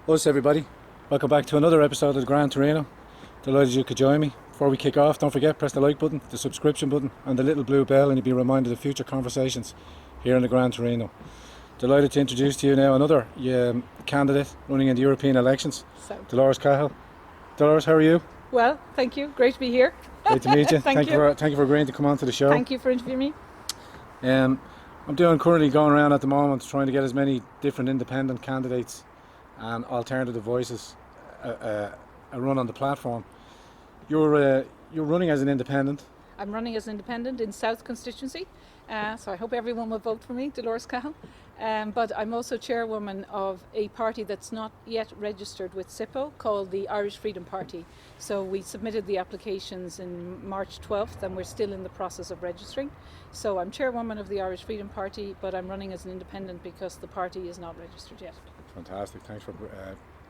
Us, everybody. Welcome back to another episode of the Grand Torino. Delighted you could join me. Before we kick off, don't forget, press the like button, the subscription button and the little blue bell, and you'll be reminded of future conversations here in the Grand Torino. Delighted to introduce to you now another candidate running in the European elections, Dolores Cahill. Dolores, how are you? Well, thank you. Great to be here. Great to meet you. Thank you. Thank you for agreeing to come on to the show. Thank you for interviewing me. I'm currently going around at the moment trying to get as many different independent candidates and alternative voices a run on the platform. You're running as an independent. I'm running as an independent in South constituency, so I hope everyone will vote for me, Dolores Cahill. But I'm also chairwoman of a party that's not yet registered with SIPO called the Irish Freedom Party. So we submitted the applications in March 12th and we're still in the process of registering. So I'm chairwoman of the Irish Freedom Party, but I'm running as an independent because the party is not registered yet. Fantastic, thanks for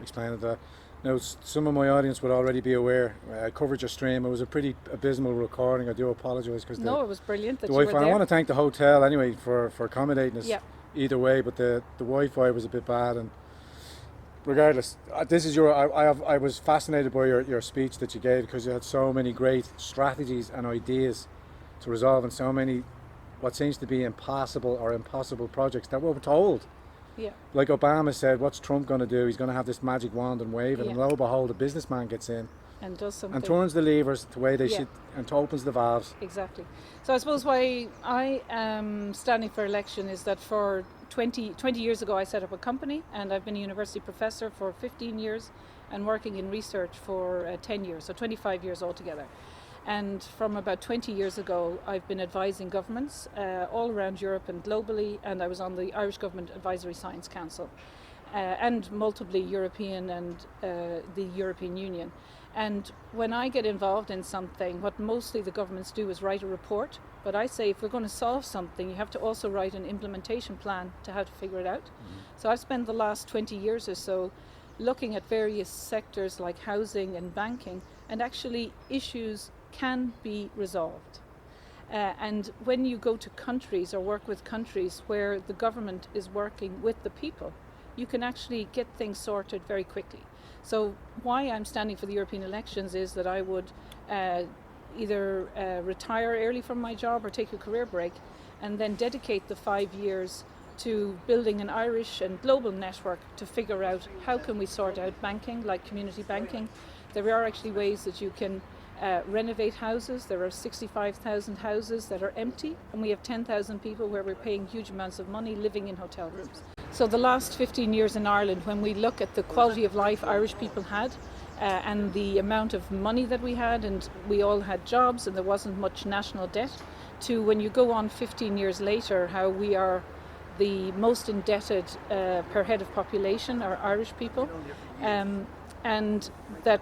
explaining that. Now, some of my audience would already be aware. I covered your stream. It was a pretty abysmal recording. I do apologise because it was brilliant that the you were Wi-Fi. there. I want to thank the hotel anyway for accommodating us. Yeah. Either way, but the Wi-Fi was a bit bad, and regardless, this is your. I was fascinated by your speech that you gave because you had so many great strategies and ideas to resolve in so many what seems to be impossible projects that we're told. Yeah. Like Obama said, what's Trump going to do? He's going to have this magic wand and wave it, and lo and behold, a businessman gets in and does something and turns the levers the way they should and opens the valves. Exactly. So I suppose why I am standing for election is that for 20 years ago I set up a company, and I've been a university professor for 15 years and working in research for 10 years, so 25 years altogether. And from about 20 years ago, I've been advising governments all around Europe and globally, and I was on the Irish Government Advisory Science Council and multiply European and the European Union. And when I get involved in something, what mostly the governments do is write a report. But I say if we're going to solve something, you have to also write an implementation plan to how to figure it out. Mm-hmm. So I've spent the last 20 years or so looking at various sectors like housing and banking, and actually issues can be resolved. And when you go to countries or work with countries where the government is working with the people, you can actually get things sorted very quickly. So why I'm standing for the European elections is that I would either retire early from my job or take a career break and then dedicate the 5 years to building an Irish and global network to figure out how can we sort out banking, like community banking. There are actually ways that you can renovate houses. There are 65,000 houses that are empty, and we have 10,000 people where we're paying huge amounts of money living in hotel rooms. So the last 15 years in Ireland, when we look at the quality of life Irish people had and the amount of money that we had, and we all had jobs and there wasn't much national debt, to when you go on 15 years later, how we are the most indebted per head of population are Irish people, and that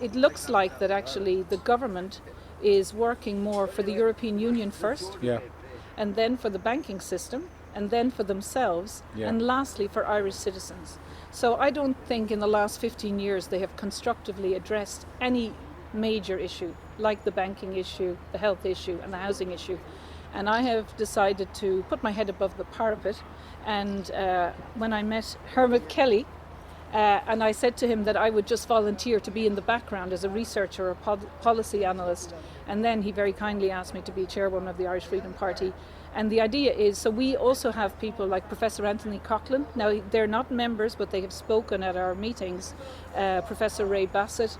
it looks like that actually the government is working more for the European Union first, and then for the banking system, and then for themselves, and lastly for Irish citizens. So I don't think in the last 15 years they have constructively addressed any major issue like the banking issue, the health issue and the housing issue. And I have decided to put my head above the parapet, and when I met Hermit Kelly, and I said to him that I would just volunteer to be in the background as a researcher or policy analyst, and then he very kindly asked me to be chairwoman of the Irish Freedom Party. And the idea is, so we also have people like Professor Anthony Coughlin. Now they're not members, but they have spoken at our meetings. Professor Ray Bassett,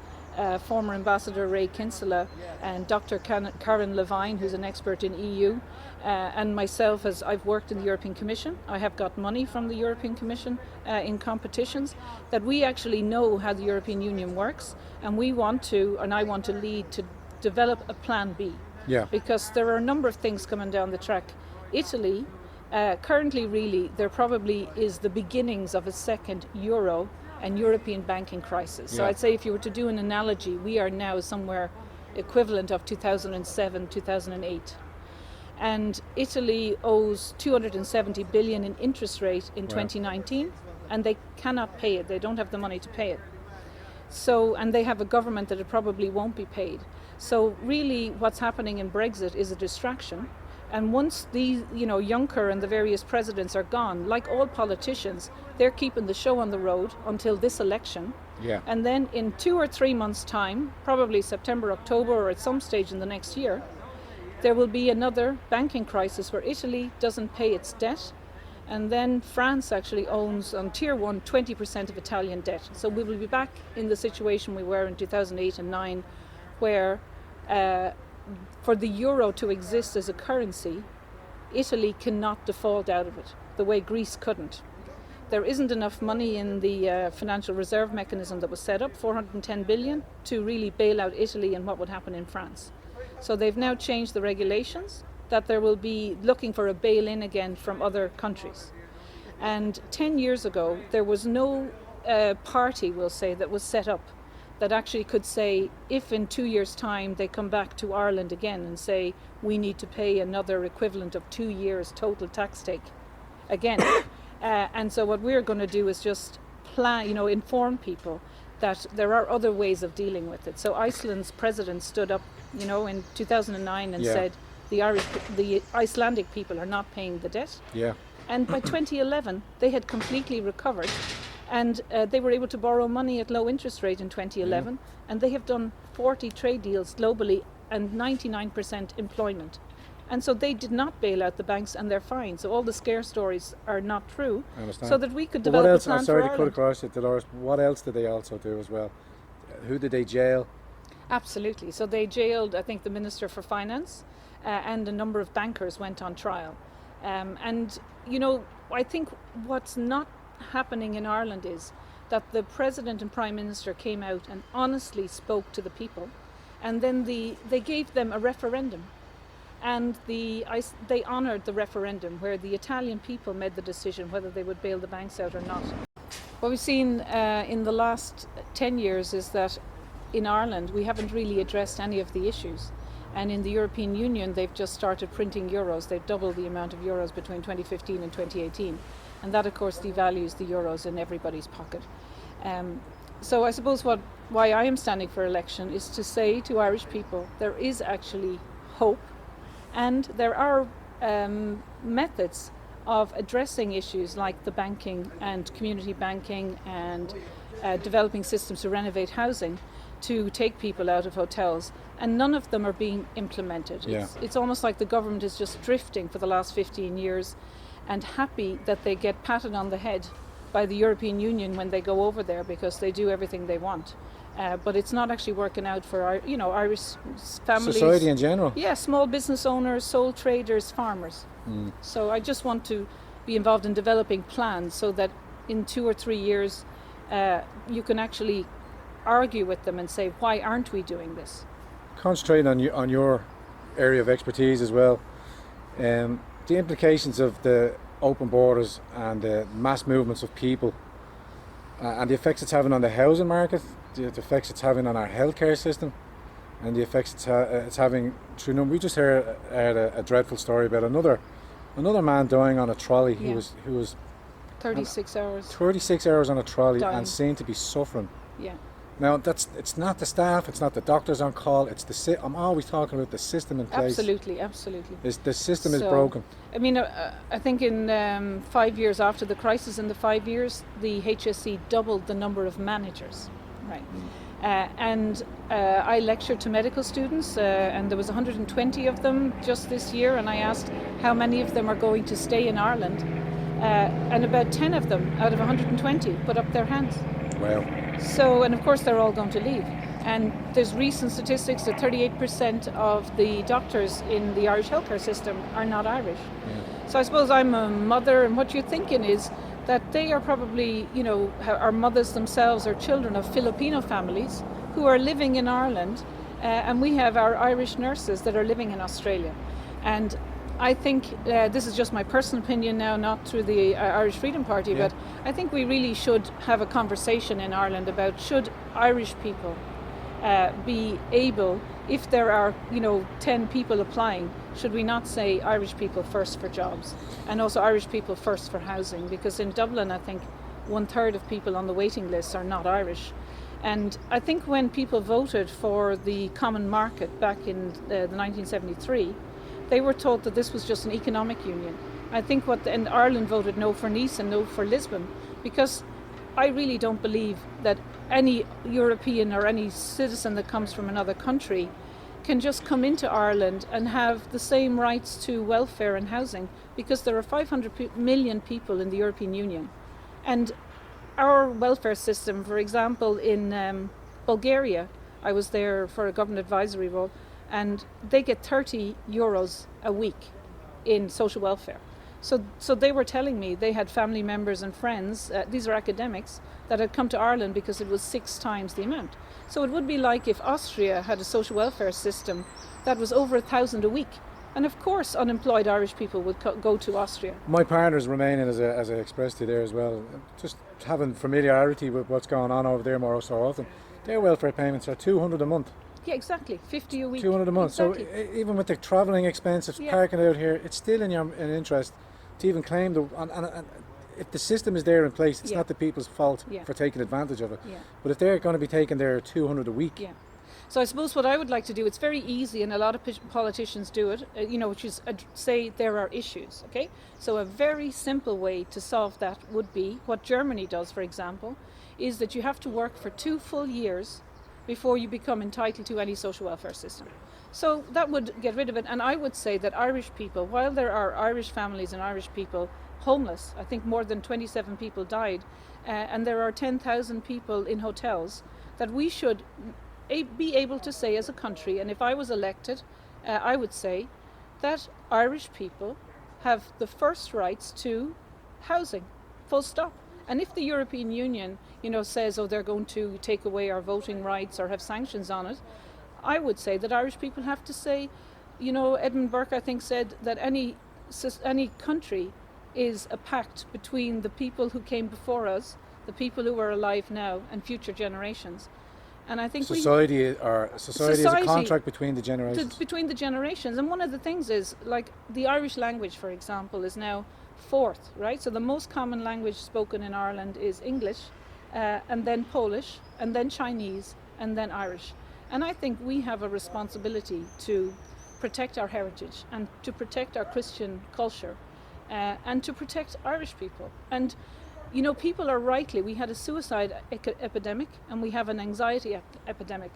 former Ambassador Ray Kinsella, and Dr. Karen Levine, who's an expert in EU, and myself, as I've worked in the European Commission. I have got money from the European Commission in competitions, that we actually know how the European Union works, and I want to lead to develop a plan B. Yeah. Because there are a number of things coming down the track. Italy, currently really, there probably is the beginnings of a second euro and European banking crisis. So I'd say if you were to do an analogy, we are now somewhere equivalent of 2007, 2008. And Italy owes 270 billion in interest rate in 2019, and they cannot pay it. They don't have the money to pay it. So, and they have a government that it probably won't be paid. So really what's happening in Brexit is a distraction. And once these, Juncker and the various presidents are gone, like all politicians, they're keeping the show on the road until this election. Yeah. And then in 2 or 3 months' time, probably September, October, or at some stage in the next year, there will be another banking crisis where Italy doesn't pay its debt. And then France actually owns on tier 1 20% of Italian debt. So we will be back in the situation we were in 2008 and 2009, where for the euro to exist as a currency, Italy cannot default out of it, the way Greece couldn't. There isn't enough money in the financial reserve mechanism that was set up, 410 billion, to really bail out Italy and what would happen in France. So they've now changed the regulations that there will be looking for a bail-in again from other countries. And 10 years ago, there was no party, we'll say, that was set up that actually could say, if in 2 years' time they come back to Ireland again and say, we need to pay another equivalent of 2 years total tax take again. And so what we're going to do is just plan, inform people that there are other ways of dealing with it. So Iceland's president stood up, in 2009 and said, the Icelandic people are not paying the debt. Yeah. And by 2011, they had completely recovered, and they were able to borrow money at low interest rate in 2011, and they have done 40 trade deals globally and 99% employment. And so they did not bail out the banks, and they're fine. So all the scare stories are not true. I understand. So that we could But develop what else? a plan I'm sorry for to cut Ireland. across you, Dolores. What else did they also do as well? Who did they jail? Absolutely. So they jailed, I think, the Minister for Finance, and a number of bankers went on trial. I think what's not happening in Ireland is that the President and Prime Minister came out and honestly spoke to the people, and then they gave them a referendum. And they honoured the referendum where the Italian people made the decision whether they would bail the banks out or not. What we've seen in the last 10 years is that in Ireland we haven't really addressed any of the issues. And in the European Union they've just started printing euros. They've doubled the amount of euros between 2015 and 2018. And that of course devalues the euros in everybody's pocket. So I suppose why I am standing for election is to say to Irish people there is actually hope. And there are methods of addressing issues like the banking and community banking and developing systems to renovate housing to take people out of hotels. And none of them are being implemented. Yeah. It's almost like the government is just drifting for the last 15 years and happy that they get patted on the head by the European Union when they go over there because they do everything they want. But it's not actually working out for our, Irish families. Society in general. Yeah, small business owners, sole traders, farmers. So I just want to be involved in developing plans so that in 2 or 3 years you can actually argue with them and say, why aren't we doing this? Concentrating on your area of expertise as well. The implications of the open borders and the mass movements of people and the effects it's having on the housing market, the effects it's having on our healthcare system, and the effects it's having through. We just heard a dreadful story about another man dying on a trolley who was 36 hours. 36 hours on a trolley Dying. and seemed to be suffering. Yeah. Now it's not the staff, it's not the doctors on call. It's I'm always talking about the system in place. Absolutely. The system is broken. I mean, I think in 5 years after the crisis, in the 5 years, the HSE doubled the number of managers. Right. And I lectured to medical students, and there was 120 of them just this year, and I asked how many of them are going to stay in Ireland, and about 10 of them out of 120 put up their hands. Wow. So, and of course they're all going to leave. And there's recent statistics that 38% of the doctors in the Irish healthcare system are not Irish. Yeah. So I suppose I'm a mother, and what you're thinking is that they are probably, our mothers themselves are children of Filipino families who are living in Ireland, and we have our Irish nurses that are living in Australia. And I think this is just my personal opinion now, not through the Irish Freedom Party, but I think we really should have a conversation in Ireland about should Irish people be able, if there are 10 people applying, should we not say Irish people first for jobs and also Irish people first for housing? Because in Dublin I think 1/3 of people on the waiting list are not Irish. And I think when people voted for the common market back in the 1973, They were told that this was just an economic union. I think and Ireland voted no for Nice and no for Lisbon, because I really don't believe that any European or any citizen that comes from another country can just come into Ireland and have the same rights to welfare and housing, because there are 500 million people in the European Union. And our welfare system, for example, in Bulgaria, I was there for a government advisory role, and they get 30 euros a week in social welfare. So they were telling me they had family members and friends, these are academics, that had come to Ireland because it was 6 times the amount. So it would be like if Austria had a social welfare system that was over 1,000 a week. And of course, unemployed Irish people would go to Austria. My partner's Romanian, as I expressed to you there as well. Just having familiarity with what's going on over there more so often. Their welfare payments are 200 a month. Yeah, exactly. 50 a week. 200 a month. Exactly. So even with the travelling expenses, parking out here, it's still in your interest to even claim and if the system is there in place, it's not the people's fault for taking advantage of it. Yeah. But if they're going to be taking their 200 a week. Yeah. So I suppose what I would like to do, it's very easy, and a lot of politicians do it, which is say there are issues, okay? So a very simple way to solve that would be, what Germany does, for example, is that you have to work for 2 full years before you become entitled to any social welfare system. So that would get rid of it, and I would say that Irish people, while there are Irish families and Irish people homeless, I think more than 27 people died, and there are 10,000 people in hotels, that we should be able to say as a country, and if I was elected, I would say that Irish people have the first rights to housing, full stop. And if the European Union, says, they're going to take away our voting rights or have sanctions on it, I would say that Irish people have to say, Edmund Burke, I think, said that any country is a pact between the people who came before us, the people who are alive now, and future generations. And I think society is a contract between the generations. Between the generations. And one of the things is, like, the Irish language, for example, is now 4th, right? So the most common language spoken in Ireland is English, and then Polish, and then Chinese, and then Irish. And I think we have a responsibility to protect our heritage and to protect our Christian culture, and to protect Irish people. And people are rightly, we had a suicide epidemic and we have an anxiety epidemic.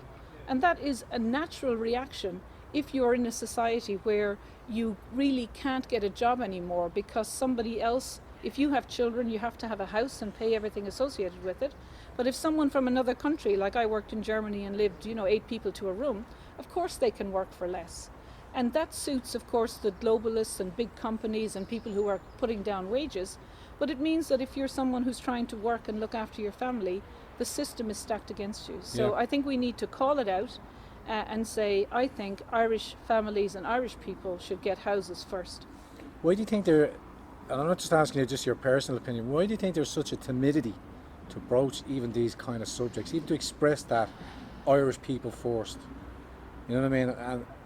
And that is a natural reaction if you're in a society where you really can't get a job anymore because somebody else, if you have children, you have to have a house and pay everything associated with it. But if someone from another country, like I worked in Germany and lived, 8 people to a room, of course they can work for less. And that suits, of course, the globalists and big companies and people who are putting down wages. But it means that if you're someone who's trying to work and look after your family, the system is stacked against you. So I think we need to call it out and say, I think Irish families and Irish people should get houses first. Why do you think and I'm not just asking you just your personal opinion, why do you think there's such a timidity to broach even these kind of subjects, even to express that Irish people first? You know what I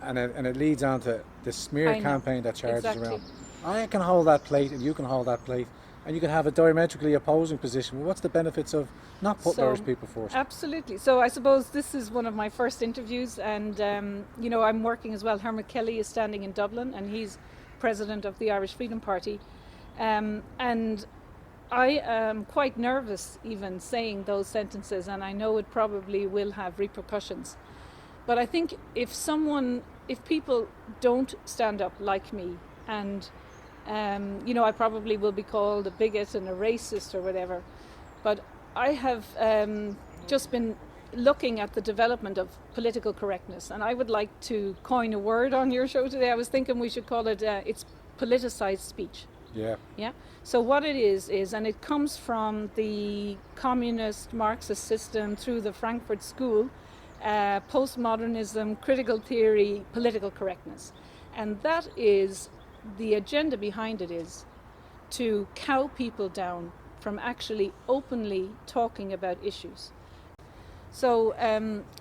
mean? And it leads on to the smear campaign that charges around. I can hold that plate and you can hold that plate. And you can have a diametrically opposing position. Well, what's the benefits of not putting Irish people first? Absolutely. So I suppose this is one of my first interviews, and I'm working as well. Hermit Kelly is standing in Dublin, and he's president of the Irish Freedom Party, and I am quite nervous even saying those sentences, and I know it probably will have repercussions. But I think if people don't stand up like me, and I probably will be called a bigot and a racist or whatever, but I have just been looking at the development of political correctness, and I would like to coin a word on your show today. I was thinking we should call it it's politicized speech. Yeah. So what it is, and it comes from the communist Marxist system through the Frankfurt School, postmodernism, critical theory, political correctness, and that is. The agenda behind it is to cow people down from actually openly talking about issues. So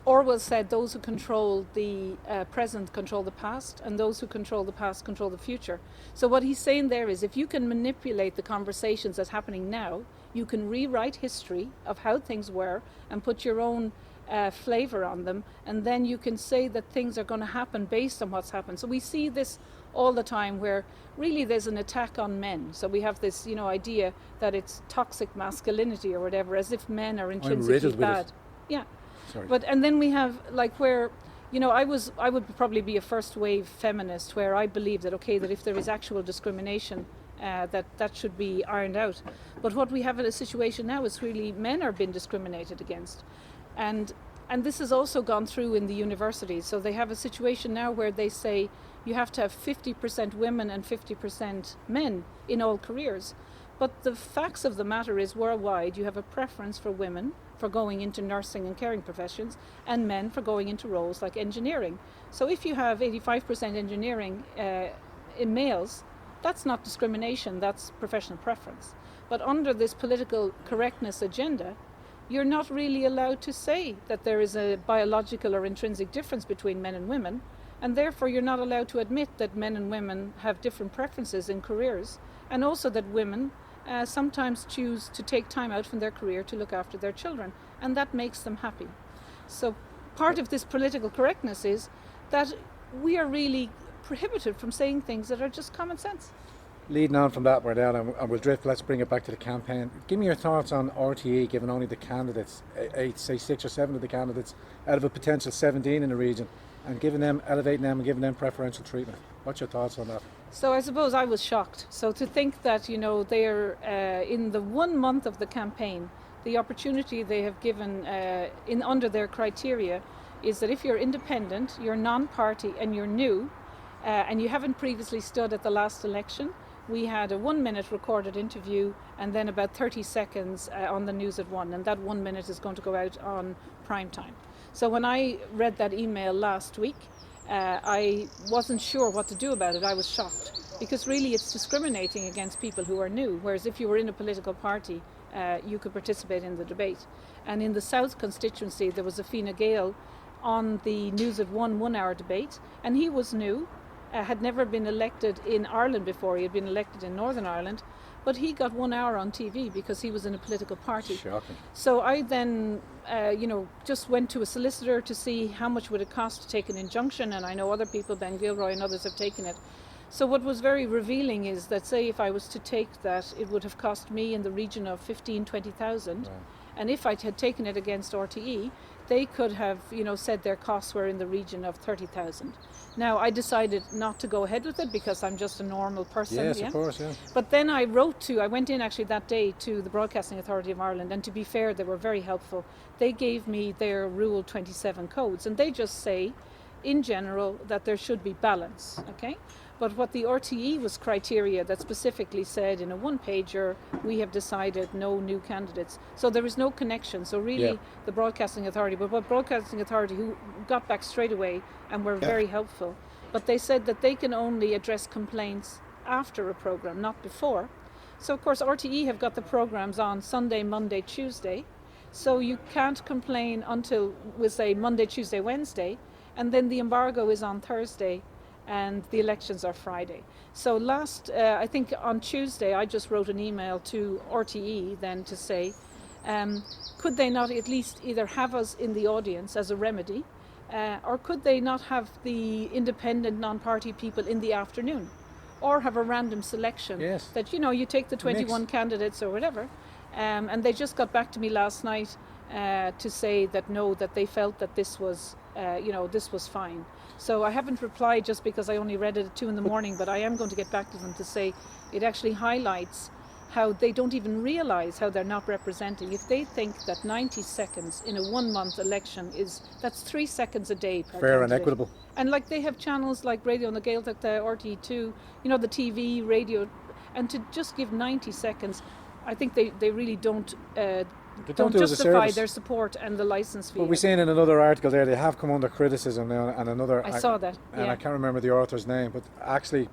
Orwell said those who control the present control the past, and those who control the past control the future. So what he's saying there is if you can manipulate the conversations that's happening now, you can rewrite history of how things were and put your own flavour on them, and then you can say that things are going to happen based on what's happened. So we see this all the time, where really there's an attack on men. So we have this, idea that it's toxic masculinity or whatever, as if men are intrinsically bad. Yeah. Sorry. And then we have where, I would probably be a first wave feminist, where I believe that that if there is actual discrimination, that should be ironed out. But what we have in a situation now is really men are being discriminated against. And this has also gone through in the universities. So they have a situation now where they say you have to have 50% women and 50% men in all careers. But the facts of the matter is, worldwide, you have a preference for women for going into nursing and caring professions, and men for going into roles like engineering. So if you have 85% engineering in males, that's not discrimination, that's professional preference. But under this political correctness agenda, you're not really allowed to say that there is a biological or intrinsic difference between men and women, and therefore you're not allowed to admit that men and women have different preferences in careers, and also that women sometimes choose to take time out from their career to look after their children, and that makes them happy. So part of this political correctness is that we are really prohibited from saying things that are just common sense. Leading on from that, we're down and we'll drift. Let's bring it back to the campaign. Give me your thoughts on RTE, given only the candidates, say 6 or 7 of the candidates out of a potential 17 in the region, and elevating them and giving them preferential treatment. What's your thoughts on that? So I suppose I was shocked. So to think that, they're in the 1 month of the campaign, the opportunity they have given under their criteria is that if you're independent, you're non-party and you're new, and you haven't previously stood at the last election, we had a 1-minute recorded interview and then about 30 seconds on the news at 1, and that 1 minute is going to go out on prime time. So when I read that email last week, I wasn't sure what to do about it. I was shocked, because really it's discriminating against people who are new, whereas if you were in a political party, you could participate in the debate. And in the South constituency, there was a Fine Gael on the News at 1-hour debate, and he was new, had never been elected in Ireland before. He had been elected in Northern Ireland, but he got 1 hour on TV because he was in a political party. Shocking. So I then, just went to a solicitor to see how much would it cost to take an injunction, and I know other people, Ben Gilroy and others, have taken it. So what was very revealing is that, say, if I was to take that, it would have cost me in the region of 15,000-20,000. Wow. And if I had taken it against RTE, they could have, said their costs were in the region of 30,000. Now, I decided not to go ahead with it because I'm just a normal person. Yes, of course, yeah. But then I went in actually that day to the Broadcasting Authority of Ireland, and to be fair, they were very helpful. They gave me their Rule 27 codes, and they just say, in general, that there should be balance, okay? But what the RTE was criteria that specifically said in a 1-pager, we have decided no new candidates. So there is no connection. So really, the Broadcasting Authority, who got back straight away and were very helpful, but they said that they can only address complaints after a programme, not before. So of course RTE have got the programmes on Sunday, Monday, Tuesday. So you can't complain until, we'll say, Monday, Tuesday, Wednesday, and then the embargo is on Thursday, and the elections are Friday. So I think on Tuesday, I just wrote an email to RTE then to say, could they not at least either have us in the audience as a remedy, or could they not have the independent non-party people in the afternoon, or have a random selection that, you take the 21 candidates or whatever. And they just got back to me last night to say that no, that they felt that this was, this was fine. So I haven't replied just because I only read it at 2 a.m, but I am going to get back to them to say it actually highlights how they don't even realise how they're not representing. If they think that 90 seconds in a 1-month election that's 3 seconds a day per fair candidate. And equitable. And like they have channels like Radio on the Gaeltacht, the RT2, the TV, radio, and to just give 90 seconds, I think they really don't justify their support and the licence fee. But we've seen in another article there, they have come under criticism now, and another... I saw that, and I can't remember the author's name, but actually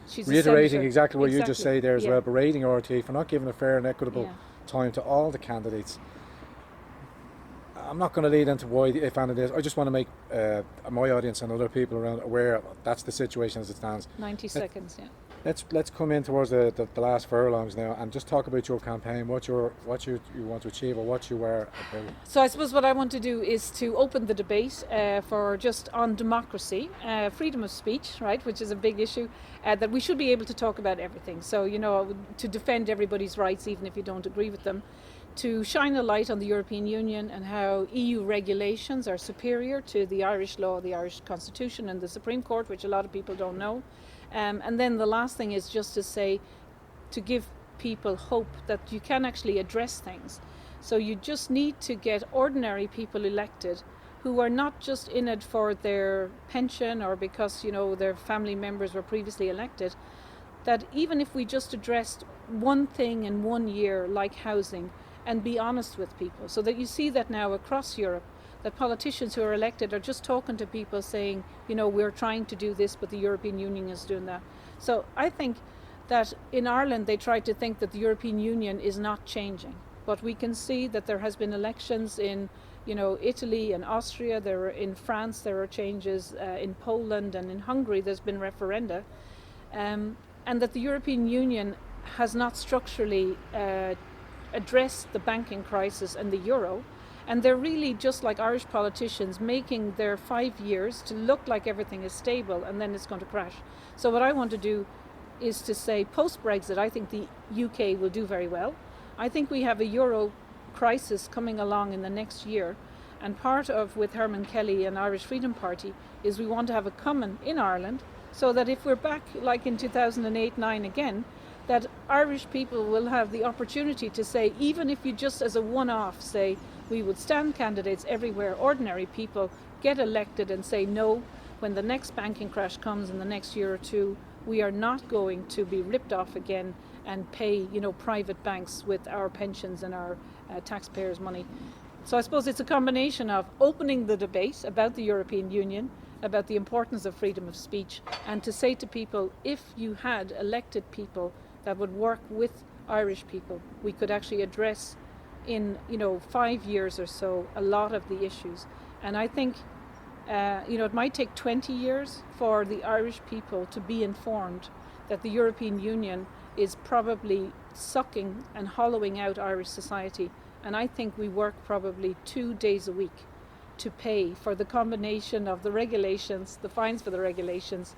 she's reiterating exactly what you just say there as well, berating RTE for not giving a fair and equitable time to all the candidates. I'm not going to lead into why, if any of this. I just want to make my audience and other people around aware that's the situation as it stands. 90 seconds, Let's come in towards the last furlongs now and just talk about your campaign, what you want to achieve, or what you are about. So I suppose what I want to do is to open the debate for just on democracy, freedom of speech, right, which is a big issue, that we should be able to talk about everything. So, to defend everybody's rights, even if you don't agree with them, to shine a light on the European Union and how EU regulations are superior to the Irish law, the Irish Constitution and the Supreme Court, which a lot of people don't know. And then the last thing is just to say, to give people hope that you can actually address things. So you just need to get ordinary people elected who are not just in it for their pension or because, their family members were previously elected. That even if we just addressed one thing in 1 year, like housing, and be honest with people, so that you see that now across Europe, that politicians who are elected are just talking to people saying, we're trying to do this, but the European Union is doing that. So I think that in Ireland they try to think that the European Union is not changing. But we can see that there has been elections in, Italy and Austria, in France there are changes, in Poland and in Hungary there's been referenda, and that the European Union has not structurally addressed the banking crisis and the euro. And they're really just like Irish politicians making their 5 years to look like everything is stable and then it's going to crash. So what I want to do is to say post-Brexit, I think the UK will do very well. I think we have a euro crisis coming along in the next year. And part of, with Herman Kelly and Irish Freedom Party, is we want to have a common in Ireland so that if we're back like in 2008-9 again, that Irish people will have the opportunity to say, even if you just as a one-off say, we would stand candidates everywhere, ordinary people get elected and say no, when the next banking crash comes in the next year or two, we are not going to be ripped off again and pay, private banks with our pensions and our taxpayers' money. So I suppose it's a combination of opening the debate about the European Union, about the importance of freedom of speech, and to say to people, if you had elected people that would work with Irish people, we could actually address in 5 years or so a lot of the issues. And I think it might take 20 years for the Irish people to be informed that the European Union is probably sucking and hollowing out Irish society. And I think we work probably 2 days a week to pay for the combination of the regulations, the fines for the regulations.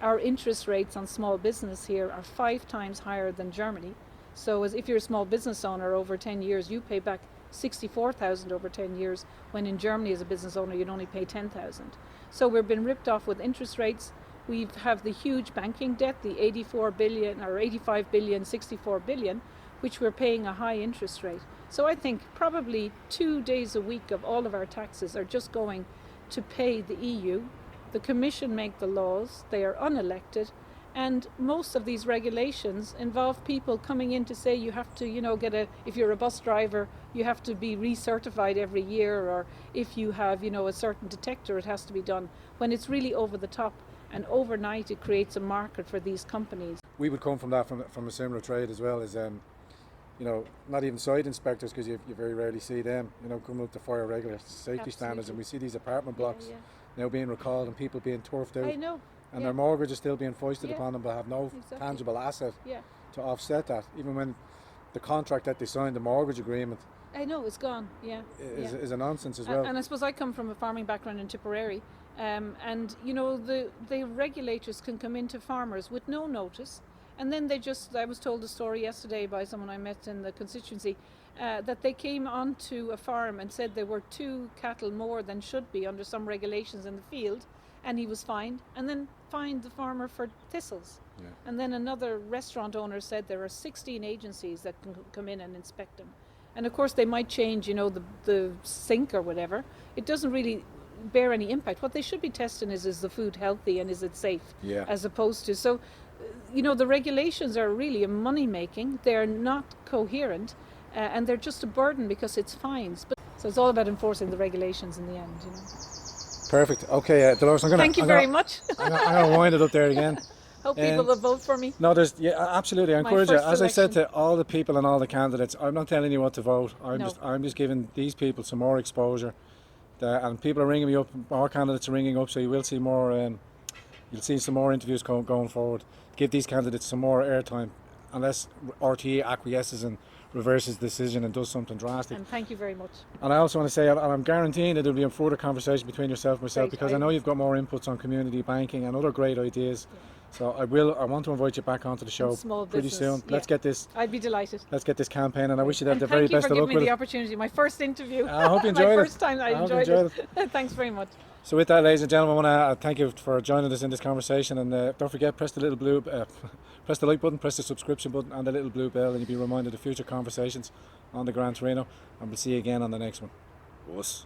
Our interest rates on small business here are 5 times higher than Germany. So as if you're a small business owner over 10 years, you pay back 64,000 over 10 years, when in Germany as a business owner you'd only pay 10,000. So we've been ripped off with interest rates. We have the huge banking debt, the 84 billion or 85 billion, 64 billion, which we're paying a high interest rate. So I think probably 2 days a week of all of our taxes are just going to pay the EU. The Commission make the laws, they are unelected, and most of these regulations involve people coming in to say you have to, if you're a bus driver, you have to be recertified every year, or if you have, a certain detector, it has to be done, when it's really over the top, and overnight it creates a market for these companies. We would come from that, from a similar trade as well, as not even site inspectors, because you very rarely see them, coming up to fire regular safety standards, and we see these apartment blocks now being recalled and people being turfed out. I know. And their mortgage is still being foisted upon them, but have no tangible asset to offset that. Even when the contract that they signed, the mortgage agreement, I know, it's gone, is a nonsense as well. And I suppose I come from a farming background in Tipperary, and the regulators can come into farmers with no notice, and then I was told a story yesterday by someone I met in the constituency, that they came onto a farm and said there were 2 cattle more than should be under some regulations in the field, and he was fined, and then fined the farmer for thistles. And then another restaurant owner said there are 16 agencies that can come in and inspect them. And of course they might change, the sink or whatever. It doesn't really bear any impact. What they should be testing is the food healthy and is it safe, as opposed to, so, the regulations are really a money making. They're not coherent, and they're just a burden because it's fines. So it's all about enforcing the regulations in the end, Perfect. Okay, Dolores, Thank you very much. I'm going to wind it up there again. Hope people will vote for me. No, absolutely. I encourage you. As I said to all the people and all the candidates, I'm not telling you what to vote. I'm just giving these people some more exposure. And people are ringing me up. More candidates are ringing up, so you will see more You'll see some more interviews going forward. Give these candidates some more airtime, unless RTE acquiesces and reverses the decision and does something drastic. And thank you very much. And I also want to say, and I'm guaranteeing that there'll be a further conversation between yourself and myself, Great, because I know you've got more inputs on community banking and other great ideas. Yeah. So I want to invite you back onto the show Small pretty business, soon. Let's get this. I'd be delighted. Let's get this campaign, and I wish you the And very best of luck Thank you for with giving me the it. opportunity. My first interview. I hope you enjoyed it. My first time. I enjoyed it. Thanks very much. So with that, ladies and gentlemen, I want to thank you for joining us in this conversation, and don't forget, press the little blue, press the like button, press the subscription button and the little blue bell, and you'll be reminded of future conversations on the Gran Torino, and we'll see you again on the next one. Us.